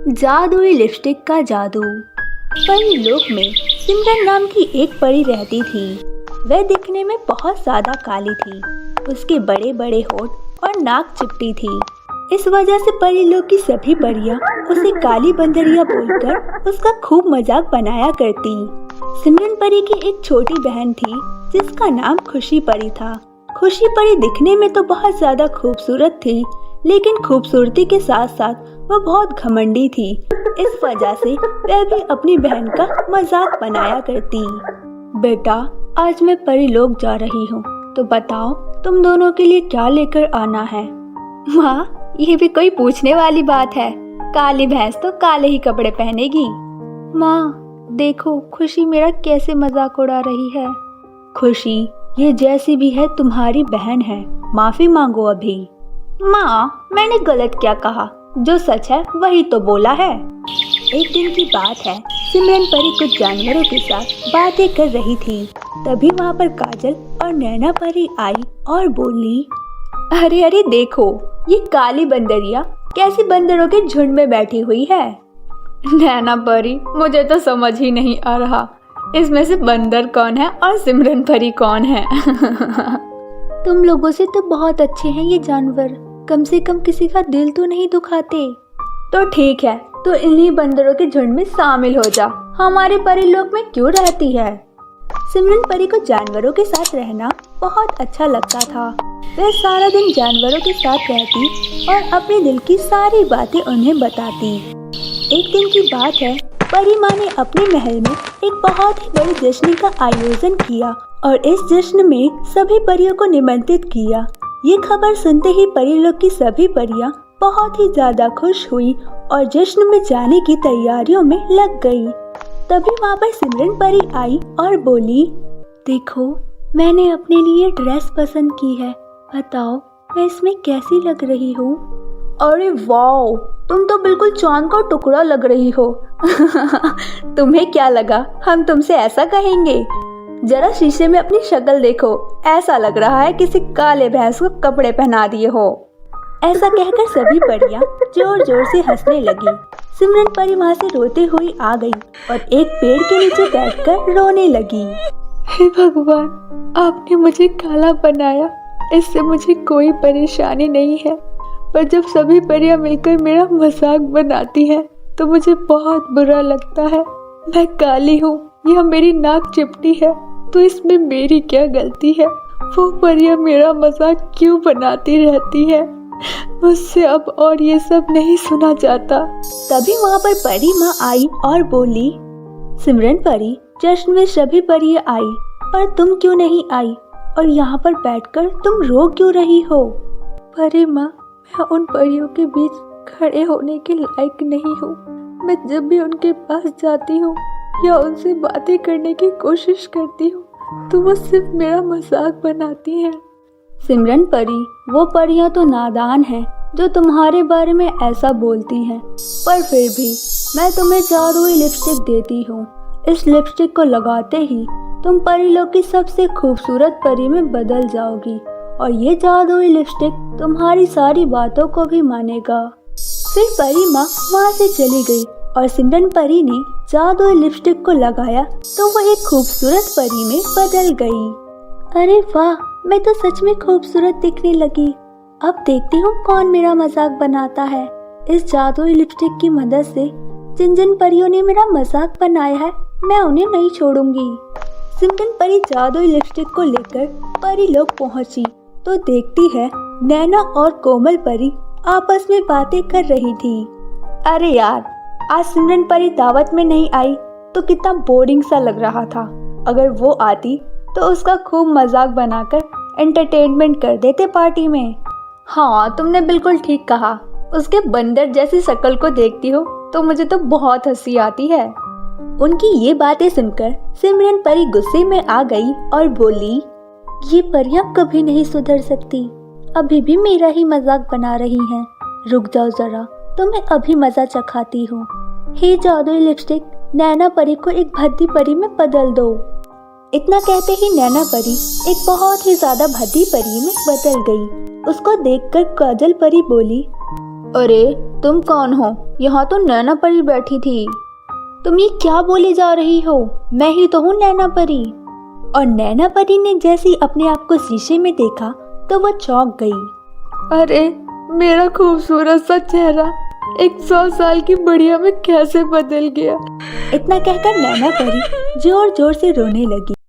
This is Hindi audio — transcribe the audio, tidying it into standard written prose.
जादुई लिपस्टिक का जादू। परी लोक में सिमरन नाम की एक परी रहती थी। वह दिखने में बहुत ज्यादा काली थी। उसके बड़े बड़े होंठ और नाक चिपटी थी। इस वजह से परी लोक की सभी परियां उसे काली बंदरिया बोलकर उसका खूब मजाक बनाया करती। सिमरन परी की एक छोटी बहन थी जिसका नाम खुशी परी था। खुशी परी दिखने में तो बहुत ज्यादा खूबसूरत थी, लेकिन खूबसूरती के साथ साथ वह बहुत घमंडी थी। इस वजह से वह भी अपनी बहन का मजाक बनाया करती। बेटा, आज मैं परी लोक जा रही हूँ, तो बताओ तुम दोनों के लिए क्या लेकर आना है। माँ, ये भी कोई पूछने वाली बात है। काली भैंस तो काले ही कपड़े पहनेगी। माँ देखो, खुशी मेरा कैसे मजाक उड़ा रही है। खुशी, ये जैसी भी है तुम्हारी बहन है, माफी मांगो अभी। माँ, मैंने गलत क्या कहा? जो सच है वही तो बोला है। एक दिन की बात है, सिमरन परी कुछ जानवरों के साथ बातें कर रही थी। तभी वहाँ पर काजल और नैना परी आई और बोली, अरे अरे देखो, ये काली बंदरिया कैसी बंदरों के झुंड में बैठी हुई है। नैना परी, मुझे तो समझ ही नहीं आ रहा इसमें से बंदर कौन है और सिमरन परी कौन है। तुम लोगों से तो बहुत अच्छे हैं ये जानवर, कम से कम किसी का दिल तो नहीं दुखाते। तो ठीक है, तो इन्हीं बंदरों के झुंड में शामिल हो जा। हमारे परी लोक में क्यों रहती है? सिमरन परी को जानवरों के साथ रहना बहुत अच्छा लगता था। वह सारा दिन जानवरों के साथ रहती और अपने दिल की सारी बातें उन्हें बताती। एक दिन की बात है, परी माँ ने अपने महल में एक बहुत ही बड़े जश्न का आयोजन किया और इस जश्न में सभी परियों को निमंत्रित किया। ये खबर सुनते ही परी लोक की सभी परियां बहुत ही ज्यादा खुश हुई और जश्न में जाने की तैयारियों में लग गई। तभी वहाँ पर सिमरन परी आई और बोली, देखो, मैंने अपने लिए ड्रेस पसंद की है, बताओ मैं इसमें कैसी लग रही हूँ। अरे वाओ, तुम तो बिल्कुल चांद का टुकड़ा लग रही हो। तुम्हें क्या लगा हम तुमसे ऐसा कहेंगे? जरा शीशे में अपनी शक्ल देखो, ऐसा लग रहा है किसी काले भैंस को कपड़े पहना दिए हो। ऐसा कहकर सभी परियां जोर जोर से हंसने लगी। सिमरन परी वहाँ से रोते हुई आ गई और एक पेड़ के नीचे बैठकर रोने लगी। हे भगवान, आपने मुझे काला बनाया, इससे मुझे कोई परेशानी नहीं है, पर जब सभी परियां मिलकर मेरा मजाक बनाती हैं तो मुझे बहुत बुरा लगता है। मैं काली हूँ या मेरी नाक चिपटी है तो इसमें मेरी क्या गलती है? वो परियां मेरा मजाक क्यों बनाती रहती है? मुझसे अब और ये सब नहीं सुना जाता। तभी वहाँ पर परी माँ आई और बोली, सिमरन परी, जश्न में सभी परियां आई और तुम क्यों नहीं आई और यहाँ पर बैठकर तुम रो क्यों रही हो? परी माँ, मैं उन परियों के बीच खड़े होने के लायक नहीं हूँ। मैं जब भी उनके पास जाती हूँ या उनसे बातें करने की कोशिश करती हूँ तो वो सिर्फ मेरा मजाक बनाती हैं। सिमरन परी, वो परियां तो नादान हैं जो तुम्हारे बारे में ऐसा बोलती हैं, पर फिर भी मैं तुम्हें जादुई लिपस्टिक देती हूँ। इस लिपस्टिक को लगाते ही तुम परी लोक की सबसे खूबसूरत परी में बदल जाओगी और ये जादुई लिपस्टिक तुम्हारी सारी बातों को भी मानेगा। फिर परी माँ वहाँ से चली गई और सिमरन परी ने जादुई लिपस्टिक को लगाया तो वो एक खूबसूरत परी में बदल गई। अरे वाह, मैं तो सच में खूबसूरत दिखने लगी। अब देखती हूँ कौन मेरा मजाक बनाता है। इस जादुई लिपस्टिक की मदद से जिन जिन परियों ने मेरा मजाक बनाया है, मैं उन्हें नहीं छोड़ूंगी। सिमरन परी जादुई लिपस्टिक को लेकर परी लोक पहुँची तो देखती है नैना और कोमल परी आपस में बातें कर रही थी। अरे यार, आज सिमरन परी दावत में नहीं आई तो कितना बोरिंग सा लग रहा था। अगर वो आती तो उसका खूब मजाक बनाकर एंटरटेनमेंट कर देते पार्टी में। हाँ, तुमने बिल्कुल ठीक कहा। उसके बंदर जैसी शक्ल को देखती हो तो मुझे तो बहुत हंसी आती है। उनकी ये बातें सुनकर सिमरन परी गुस्से में आ गई और बोली, ये परियां कभी नहीं सुधर सकती, अभी भी मेरा ही मजाक बना रही हैं। रुक जाओ जरा, तुम्हें अभी मजा चखाती हूँ। हे जादुई लिपस्टिक, नैना परी को एक भद्दी परी में बदल दो। इतना कहते ही नैना परी एक बहुत ही ज्यादा भद्दी परी में बदल गई। उसको देखकर काजल परी बोली, अरे तुम कौन हो यहाँ तो नैना परी बैठी थी। तुम ये क्या बोले जा रही हो? मैं ही तो हूँ नैना परी। और नैना परी ने जैसे ही अपने आप को शीशे में देखा तो वो चौंक गई। अरे, मेरा खूबसूरत सा चेहरा 100 साल की बुढ़िया में कैसे बदल गया? इतना कहकर नैना परी जोर जोर से रोने लगी।